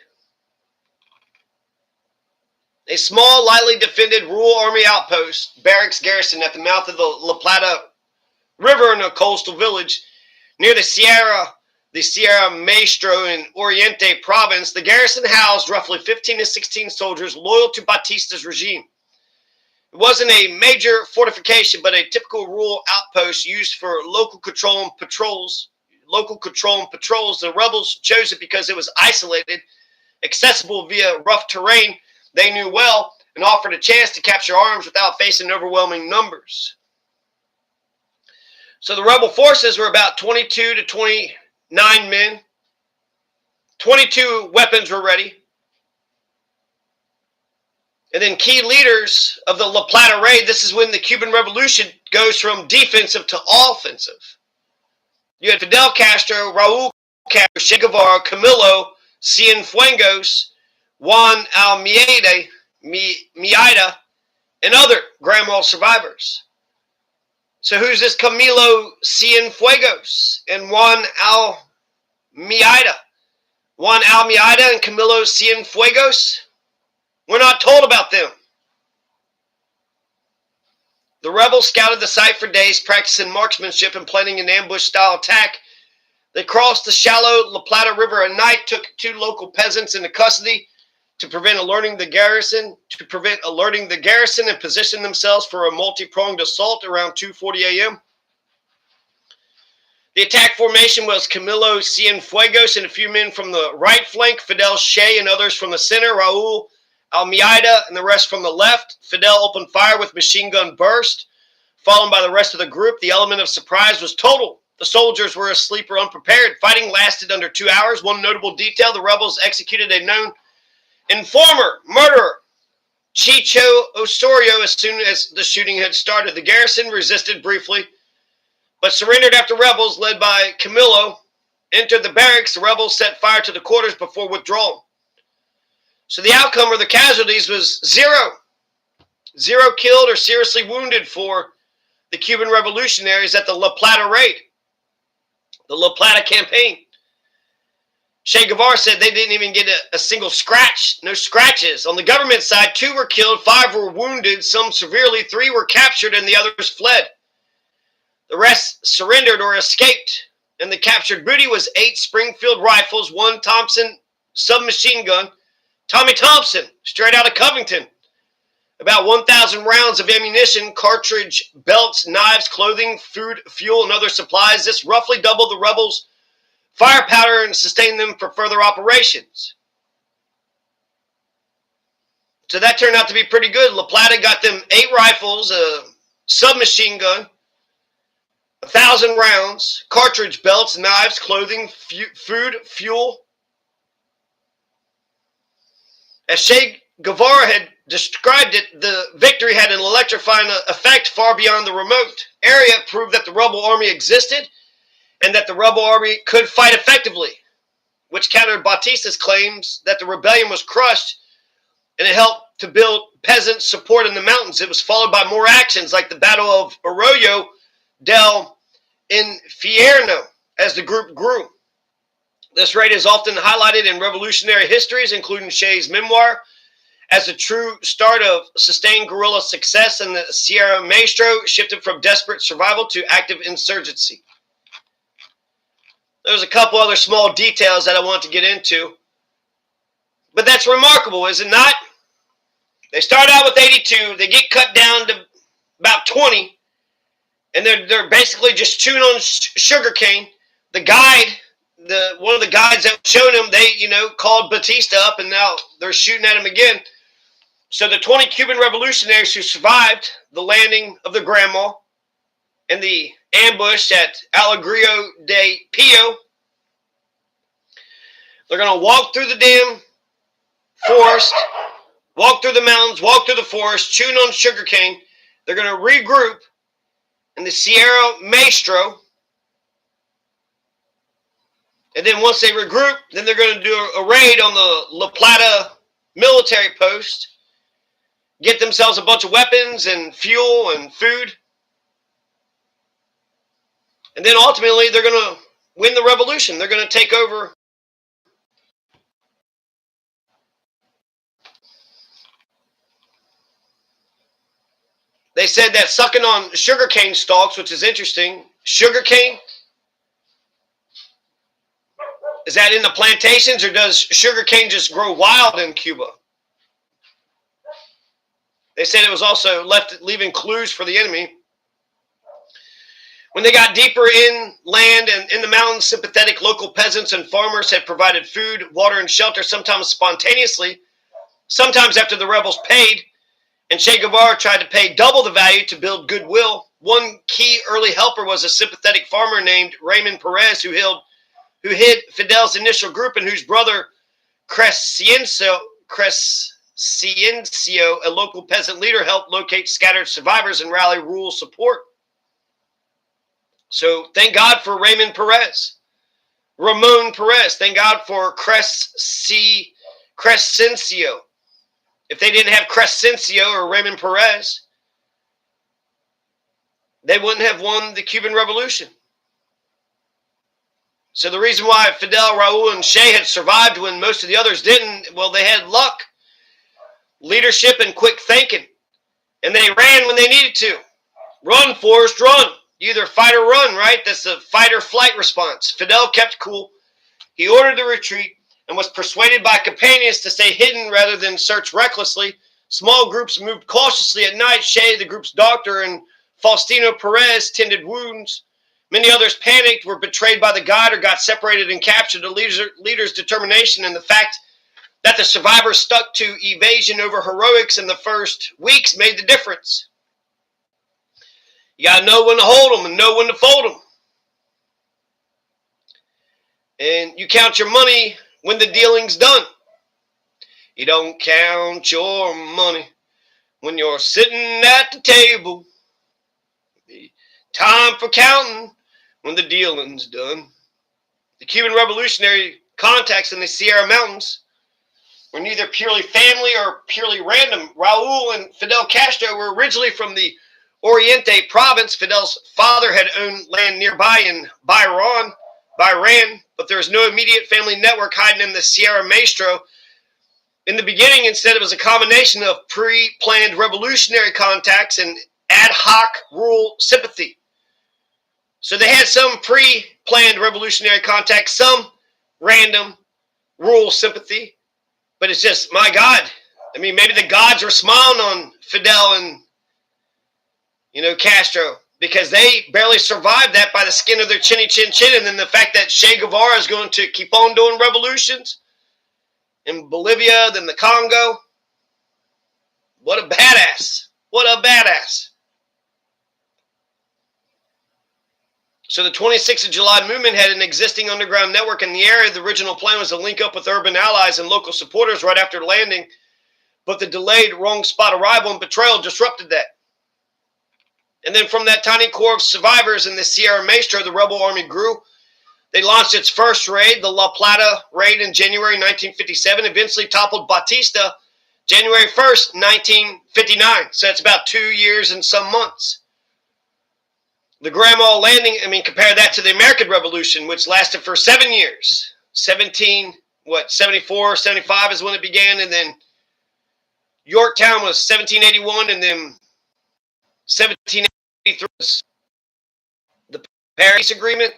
A small, lightly defended rural army outpost, barracks garrison at the mouth of the La Plata River in a coastal village near the Sierra Maestro in Oriente province. The garrison housed roughly 15 to 16 soldiers loyal to Batista's regime. It wasn't a major fortification, but a typical rural outpost used for local control and patrols. The rebels chose it because it was isolated, accessible via rough terrain they knew well, and offered a chance to capture arms without facing overwhelming numbers. So the rebel forces were about 22 to 29 men. 22 weapons were ready. And then key leaders of the La Plata raid, this is when the Cuban Revolution goes from defensive to offensive. You had Fidel Castro, Raul Castro, Che Guevara, Camilo Cienfuegos, Juan Almeida, and other Granma survivors. So who's this Camilo Cienfuegos and Juan Almeida? Juan Almeida and Camilo Cienfuegos? We're not told about them. The rebels scouted the site for days, practicing marksmanship and planning an ambush-style attack. They crossed the shallow La Plata River at night, took 2 local peasants into custody to prevent alerting the garrison, and positioned themselves for a multi-pronged assault around 2:40 a.m. The attack formation was Camilo Cienfuegos and a few men from the right flank, Fidel Che and others from the center, Raul Almeida and the rest from the left. Fidel opened fire with machine gun burst, followed by the rest of the group. The element of surprise was total. The soldiers were asleep or unprepared. Fighting lasted under 2 hours. One notable detail, the rebels executed a known informer, murderer, Chicho Osorio, as soon as the shooting had started. The garrison resisted briefly, but surrendered after rebels, led by Camilo, entered the barracks. The rebels set fire to the quarters before withdrawal. So the outcome or the casualties was 0. 0 killed or seriously wounded for the Cuban revolutionaries at the La Plata raid, the La Plata campaign. Che Guevara said they didn't even get a single scratch, no scratches. On the government side, 2 were killed, 5 were wounded, some severely, 3 were captured, and the others fled. The rest surrendered or escaped, and the captured booty was 8 Springfield rifles, 1 Thompson submachine gun, Tommy Thompson, straight out of Covington. About 1,000 rounds of ammunition, cartridge, belts, knives, clothing, food, fuel, and other supplies. This roughly doubled the rebels' firepower and sustained them for further operations. So that turned out to be pretty good. La Plata got them 8 rifles, a submachine gun, 1,000 rounds, cartridge belts, knives, clothing, food, fuel. As Che Guevara had described it, the victory had an electrifying effect far beyond the remote area. It proved that the rebel army existed and that the rebel army could fight effectively, which countered Batista's claims that the rebellion was crushed and it helped to build peasant support in the mountains. It was followed by more actions like the Battle of Arroyo del Infierno as the group grew. This raid is often highlighted in revolutionary histories, including Shay's memoir, as the true start of sustained guerrilla success, and the Sierra Maestro shifted from desperate survival to active insurgency. There's a couple other small details that I want to get into, but that's remarkable, is it not? They start out with 82, they get cut down to about 20, and they're basically just chewing on sugar cane. The guide, one of the guides that was showing them, they called Batista up, and now they're shooting at him again. So the 20 Cuban revolutionaries who survived the landing of the Granma and the ambush at Alegrio de Pio, they're going to walk through the damn forest, walk through the mountains, walk through the forest, chewing on sugarcane. They're going to regroup in the Sierra Maestro. And then once they regroup, then they're going to do a raid on the La Plata military post, get themselves a bunch of weapons and fuel and food. And then ultimately they're going to win the revolution. They're going to take over. They said that sucking on sugarcane stalks, which is interesting. Sugarcane? Is that in the plantations, or does sugarcane just grow wild in Cuba? They said it was also leaving clues for the enemy. When they got deeper inland and in the mountains, sympathetic local peasants and farmers had provided food, water, and shelter, sometimes spontaneously, sometimes after the rebels paid, and Che Guevara tried to pay double the value to build goodwill. One key early helper was a sympathetic farmer named Raymond Perez, who hid Fidel's initial group, and whose brother Crescencio, a local peasant leader, helped locate scattered survivors and rally rural support. So thank God for Ramon Perez. Thank God for Crescencio. If they didn't have Crescencio or Ramon Perez, they wouldn't have won the Cuban Revolution. So the reason why Fidel, Raul, and Che had survived when most of the others didn't, well, they had luck, leadership, and quick thinking. And they ran when they needed to. Run, Forrest, run. You either fight or run, right? That's the fight or flight response. Fidel kept cool. He ordered the retreat and was persuaded by companions to stay hidden rather than search recklessly. Small groups moved cautiously at night. Che, the group's doctor, and Faustino Perez tended wounds. Many others panicked, were betrayed by the guide, or got separated and captured. The leader's determination and the fact that the survivors stuck to evasion over heroics in the first weeks made the difference. You got to know when to hold them and know when to fold them. And you count your money when the dealing's done. You don't count your money when you're sitting at the table. Time for counting when the dealing's done. The Cuban revolutionary contacts in the Sierra Mountains were neither purely family or purely random. Raul and Fidel Castro were originally from the Oriente province. Fidel's father had owned land nearby in Bahrain, but there was no immediate family network hiding in the Sierra Maestro. In the beginning, instead, it was a combination of pre-planned revolutionary contacts and ad hoc rural sympathy. So they had some pre-planned revolutionary contacts, some random rural sympathy, but it's just, my God. I mean, maybe the gods were smiling on Fidel and, Castro, because they barely survived that by the skin of their chinny chin chin. And then the fact that Che Guevara is going to keep on doing revolutions in Bolivia, then the Congo. What a badass. What a badass. So the 26th of July movement had an existing underground network in the area. The original plan was to link up with urban allies and local supporters right after landing, but the delayed wrong spot arrival and betrayal disrupted that. And then from that tiny core of survivors in the Sierra Maestro, the rebel army grew. They launched its first raid, the La Plata raid, in January 1957, eventually toppled Batista, January 1st, 1959. So it's about 2 years and some months. The Granma landing, compare that to the American Revolution, which lasted for 7 years. 74, 75 is when it began, and then Yorktown was 1781, and then 1783 was the Paris Agreement.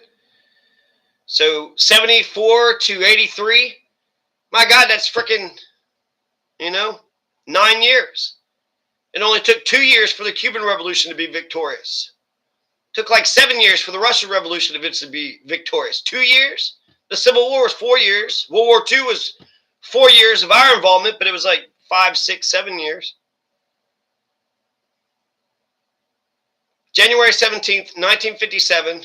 So 74 to 83, my God, that's freaking, 9 years. It only took 2 years for the Cuban Revolution to be victorious. It took like 7 years for the Russian Revolution to eventually be victorious. 2 years. The Civil War was 4 years. World War II was 4 years of our involvement, but it was like 5, 6, 7 years. January 17th, 1957.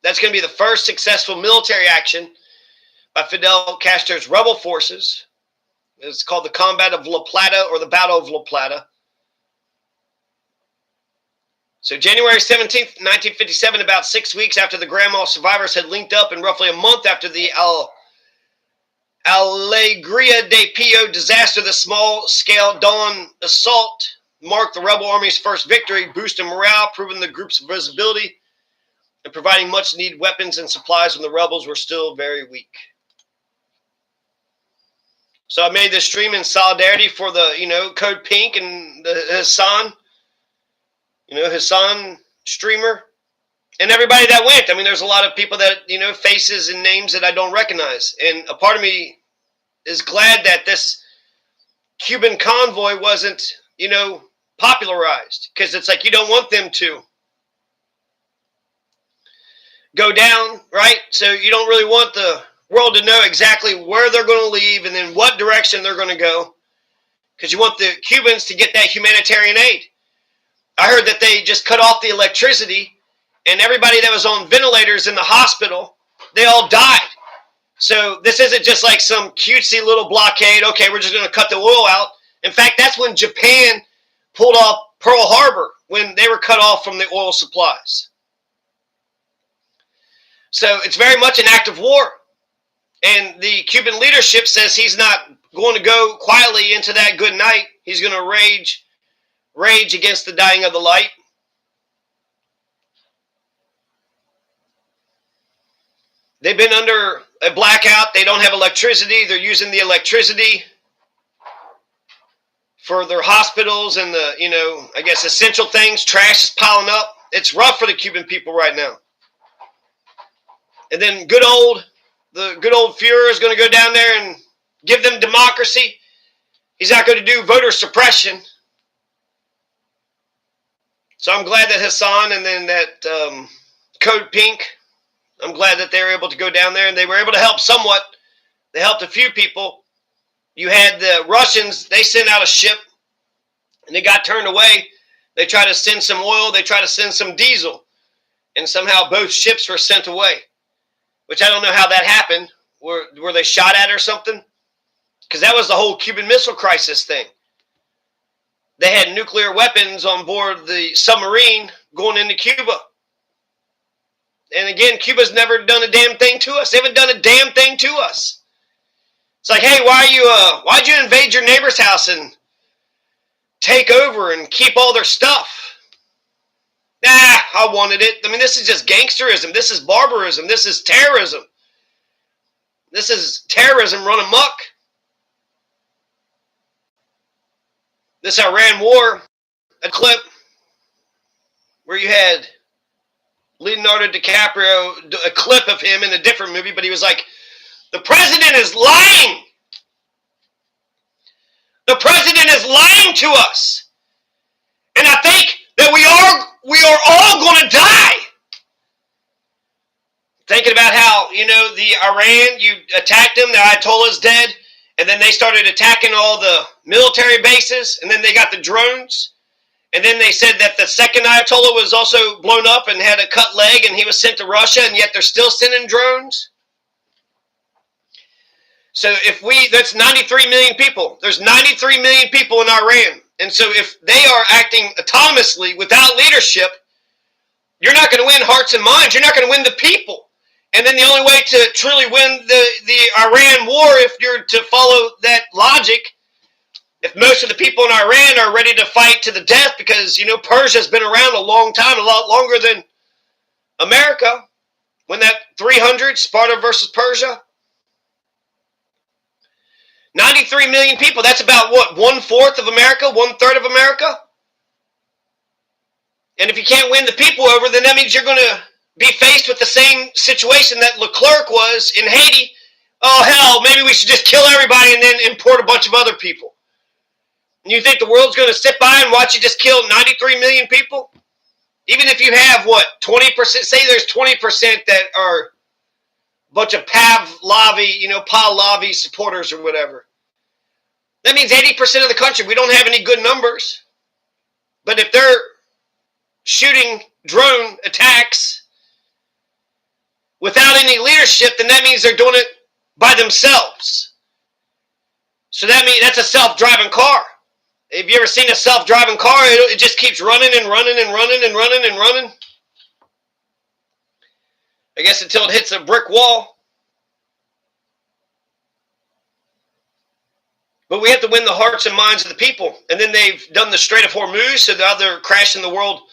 That's going to be the first successful military action by Fidel Castro's rebel forces. It's called the Combat of La Plata, or the Battle of La Plata. So January 17th, 1957, about 6 weeks after the Granma survivors had linked up, and roughly a month after the Alegria de Pio disaster, the small-scale Dawn assault marked the rebel army's first victory, boosting morale, proving the group's visibility, and providing much-needed weapons and supplies when the rebels were still very weak. So I made this stream in solidarity for the, Code Pink and the Hassan, Hassan streamer, and everybody that went. There's a lot of people that, faces and names that I don't recognize. And a part of me is glad that this Cuban convoy wasn't, popularized, because it's like you don't want them to go down, right? So you don't really want the world to know exactly where they're going to leave and then what direction they're going to go, because you want the Cubans to get that humanitarian aid. I heard that they just cut off the electricity, and everybody that was on ventilators in the hospital, they all died. So this isn't just like some cutesy little blockade. Okay, we're just going to cut the oil out. In fact, that's when Japan pulled off Pearl Harbor, when they were cut off from the oil supplies. So it's very much an act of war. And the Cuban leadership says he's not going to go quietly into that good night. He's going to rage against the dying of the light. They've been under a blackout. They don't have electricity. They're using the electricity for their hospitals and the, essential things. Trash is piling up. It's rough for the Cuban people right now. And then the good old Fuhrer is going to go down there and give them democracy. He's not going to do voter suppression. So I'm glad that Hassan and then that Code Pink, I'm glad that they were able to go down there, and they were able to help somewhat. They helped a few people. You had the Russians, they sent out a ship, and it got turned away. They tried to send some oil, they tried to send some diesel, and somehow both ships were sent away, which I don't know how that happened. Were they shot at or something? Because that was the whole Cuban Missile Crisis thing. They had nuclear weapons on board the submarine going into Cuba. And again, Cuba's never done a damn thing to us. They haven't done a damn thing to us. It's like, hey, why'd you invade your neighbor's house and take over and keep all their stuff? Nah, I wanted it. This is just gangsterism. This is barbarism. This is terrorism. This is terrorism run amok. This Iran war, a clip where you had Leonardo DiCaprio, a clip of him in a different movie, but he was like, the president is lying. The president is lying to us. And I think that we are all going to die. Thinking about how, the Iran, you attacked them, the Ayatollah's dead, and then they started attacking all the military bases, and then they got the drones. And then they said that the second Ayatollah was also blown up and had a cut leg, and he was sent to Russia, and yet they're still sending drones. So that's 93 million people. There's 93 million people in Iran. And so if they are acting autonomously without leadership, you're not going to win hearts and minds. You're not going to win the people. And then the only way to truly win the Iran war, if you're to follow that logic, If most of the people in Iran are ready to fight to the death because, Persia's been around a long time, a lot longer than America. When that 300, Sparta versus Persia, 93 million people, that's about what, 1/4 of America, 1/3 of America? And if you can't win the people over, then that means you're going to be faced with the same situation that Leclerc was in Haiti. Oh, hell, maybe we should just kill everybody and then import a bunch of other people. And you think the world's going to sit by and watch you just kill 93 million people? Even if you have, 20%, say there's 20% that are a bunch of Pahlavi supporters or whatever. That means 80% of the country, we don't have any good numbers. But if they're shooting drone attacks without any leadership, then that means they're doing it by themselves. So that means that's a self-driving car. Have you ever seen a self-driving car? It just keeps running and running and running and running and running. I guess until it hits a brick wall. But we have to win the hearts and minds of the people. And then they've done the Strait of Hormuz, so now they're crashing the world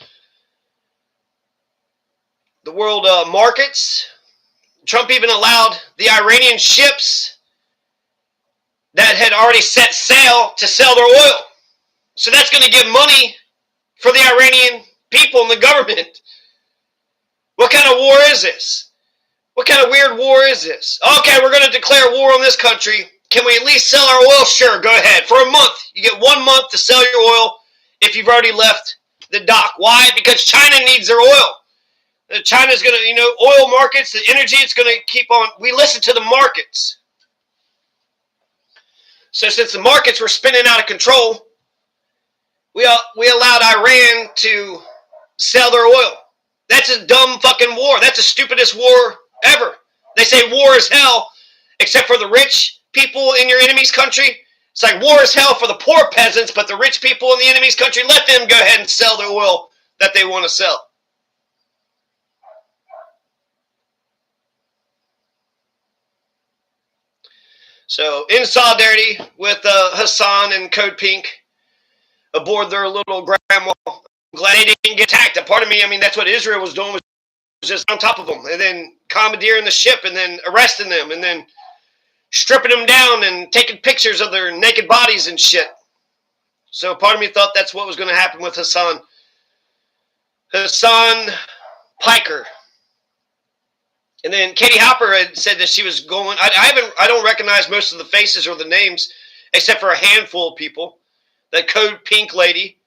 markets. Trump even allowed the Iranian ships that had already set sail to sell their oil. So that's going to give money for the Iranian people and the government. What kind of war is this? What kind of weird war is this? Okay, we're going to declare war on this country. Can we at least sell our oil? Sure, go ahead. For a month. You get 1 month to sell your oil if you've already left the dock. Why? Because China needs their oil. China's going to, oil markets, the energy, it's going to keep on. We listen to the markets. So since the markets were spinning out of control, we allowed Iran to sell their oil. That's a dumb fucking war. That's the stupidest war ever. They say war is hell, except for the rich people in your enemy's country. It's like war is hell for the poor peasants, but the rich people in the enemy's country, let them go ahead and sell their oil that they want to sell. So, in solidarity with Hassan and Code Pink aboard their little Granma, I'm glad they didn't get attacked. A part of me, that's what Israel was doing, was just on top of them, and then commandeering the ship, and then arresting them, and then stripping them down and taking pictures of their naked bodies and shit. So part of me thought that's what was going to happen with Hassan Piker. And then Katie Hopper had said that she was going. I don't recognize most of the faces or the names, except for a handful of people. That Code Pink lady,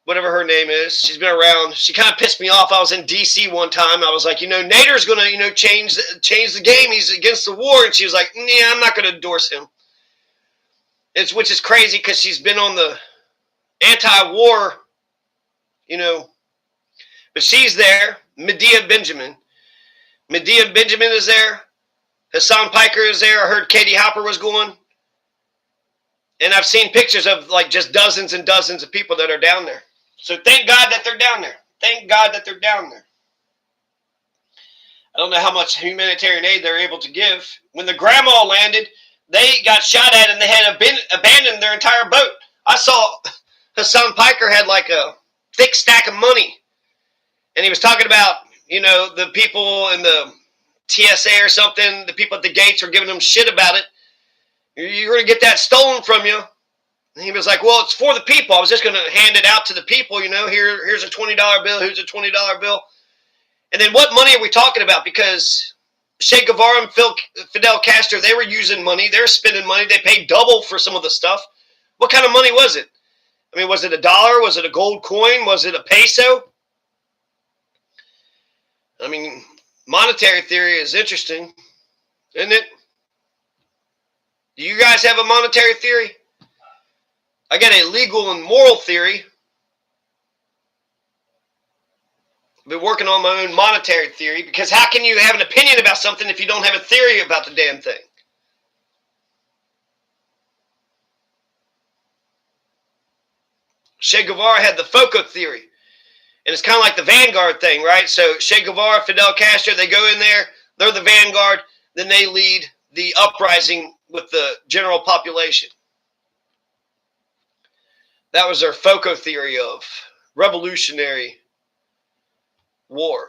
whatever her name is, she's been around. She kind of pissed me off. I was in D.C. one time. I was like, Nader's going to, change the game. He's against the war. And she was like, yeah, I'm not going to endorse him. Which is crazy because she's been on the anti-war, But she's there. Medea Benjamin is there. Hassan Piker is there. I heard Katie Hopper was going. And I've seen pictures of just dozens and dozens of people that are down there. So thank God that they're down there. Thank God that they're down there. I don't know how much humanitarian aid they're able to give. When the Granma landed, they got shot at and they had abandoned their entire boat. I saw Hassan Piker had a thick stack of money. And he was talking about, the people in the TSA or something, the people at the gates were giving him shit about it. You're going to get that stolen from you. And he was like, well, it's for the people. I was just going to hand it out to the people, here's a $20 bill, here's a $20 bill. And then what money are we talking about? Because Che Guevara and Fidel Castro, they were using money. They were spending money. They paid double for some of the stuff. What kind of money was it? Was it $1? Was it a gold coin? Was it a peso? Monetary theory is interesting, isn't it? Do you guys have a monetary theory? I got a legal and moral theory. I've been working on my own monetary theory because how can you have an opinion about something if you don't have a theory about the damn thing? Che Guevara had the FOCO theory. And it's kind of like the Vanguard thing, right? So Che Guevara, Fidel Castro, they go in there, they're the vanguard, then they lead the uprising with the general population. That was their FOCO theory of revolutionary war.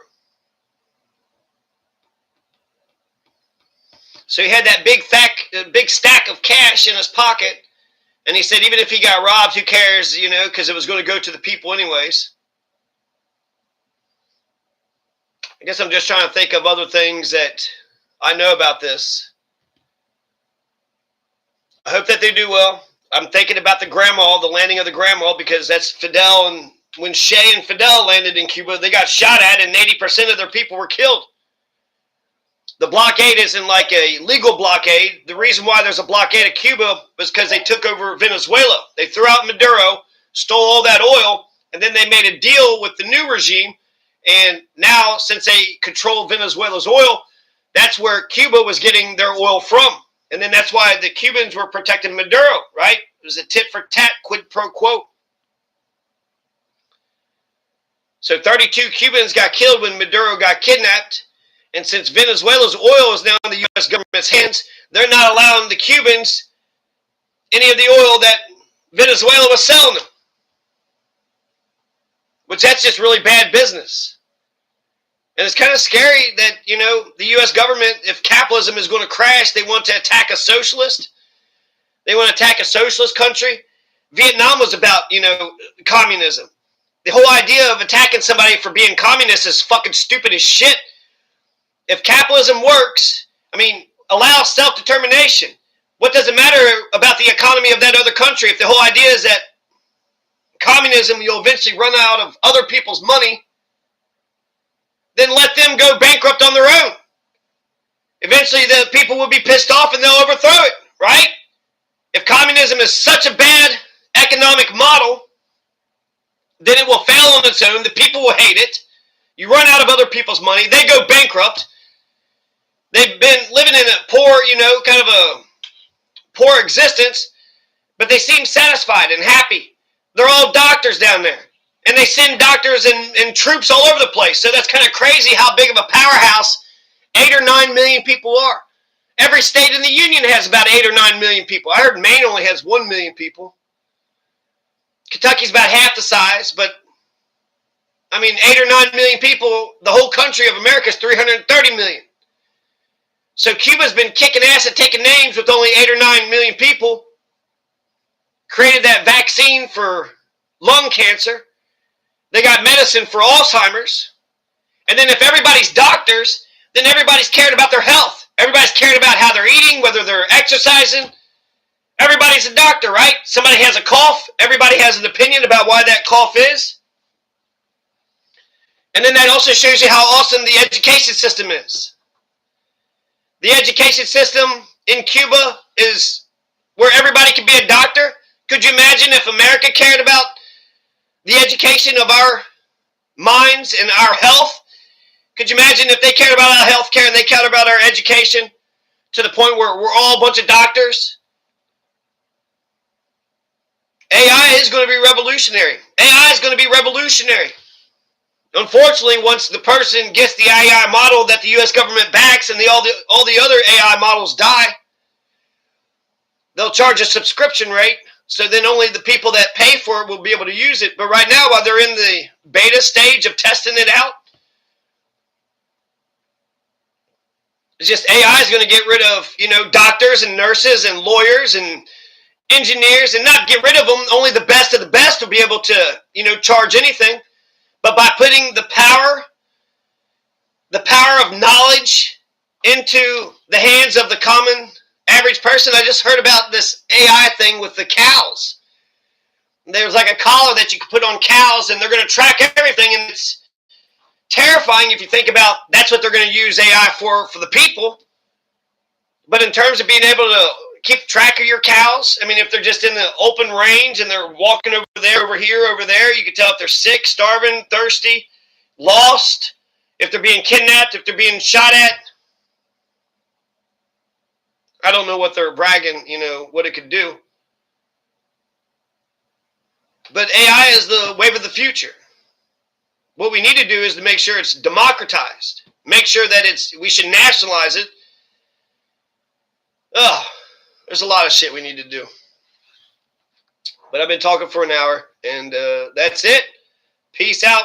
So he had that big stack of cash in his pocket, and he said even if he got robbed, who cares, because it was going to go to the people anyways. I guess I'm just trying to think of other things that I know about this. I hope that they do well. I'm thinking about the landing of the Granma, because that's Fidel, and when Che and Fidel landed in Cuba, they got shot at and 80% of their people were killed. The blockade isn't like a legal blockade. The reason why there's a blockade of Cuba was because they took over Venezuela. They threw out Maduro, stole all that oil, and then they made a deal with the new regime. And now, since they control Venezuela's oil, that's where Cuba was getting their oil from. And then that's why the Cubans were protecting Maduro, right? It was a tit for tat, quid pro quo. So 32 Cubans got killed when Maduro got kidnapped. And since Venezuela's oil is now in the U.S. government's hands, they're not allowing the Cubans any of the oil that Venezuela was selling them. Which that's just really bad business. And it's kind of scary that, the U.S. government, if capitalism is going to crash, they want to attack a socialist. They want to attack a socialist country. Vietnam was about, communism. The whole idea of attacking somebody for being communist is fucking stupid as shit. If capitalism works, allow self-determination. What does it matter about the economy of that other country if the whole idea is that communism, you'll eventually run out of other people's money? Then let them go bankrupt on their own. Eventually the people will be pissed off and they'll overthrow it, right? If communism is such a bad economic model, then it will fail on its own. The people will hate it. You run out of other people's money. They go bankrupt. They've been living in a poor, kind of a poor existence, but they seem satisfied and happy. They're all doctors down there. And they send doctors and troops all over the place. So that's kind of crazy how big of a powerhouse 8 or 9 million people are. Every state in the union has about 8 or 9 million people. I heard Maine only has 1 million people. Kentucky's about half the size, but 8 or 9 million people, the whole country of America is 330 million. So Cuba's been kicking ass and taking names with only 8 or 9 million people. Created that vaccine for lung cancer. They got medicine for Alzheimer's. And then if everybody's doctors, then everybody's cared about their health. Everybody's cared about how they're eating, whether they're exercising. Everybody's a doctor, right? Somebody has a cough. Everybody has an opinion about why that cough is. And then that also shows you how awesome the education system is. The education system in Cuba is where everybody can be a doctor. Could you imagine if America cared about the education of our minds and our health? Could you imagine if they cared about our health care and they cared about our education to the point where we're all a bunch of doctors? AI is going to be revolutionary. AI is going to be revolutionary. Unfortunately, once the person gets the AI model that the U.S. government backs and all the other AI models die, they'll charge a subscription rate. So then only the people that pay for it will be able to use it. But right now, while they're in the beta stage of testing it out, it's just AI is going to get rid of, doctors and nurses and lawyers and engineers, and not get rid of them. Only the best of the best will be able to, charge anything. But by putting the power of knowledge into the hands of the common average person. I just heard about this AI thing with the cows. There's like a collar that you can put on cows, and they're going to track everything, and it's terrifying if you think about that's what they're going to use AI for the people. But in terms of being able to keep track of your cows, if they're just in the open range and they're walking over there, over here, over there, you can tell if they're sick, starving, thirsty, lost, if they're being kidnapped, if they're being shot at. I don't know what they're bragging, what it could do. But AI is the wave of the future. What we need to do is to make sure it's democratized. Make sure that we should nationalize it. There's a lot of shit we need to do. But I've been talking for an hour, and that's it. Peace out.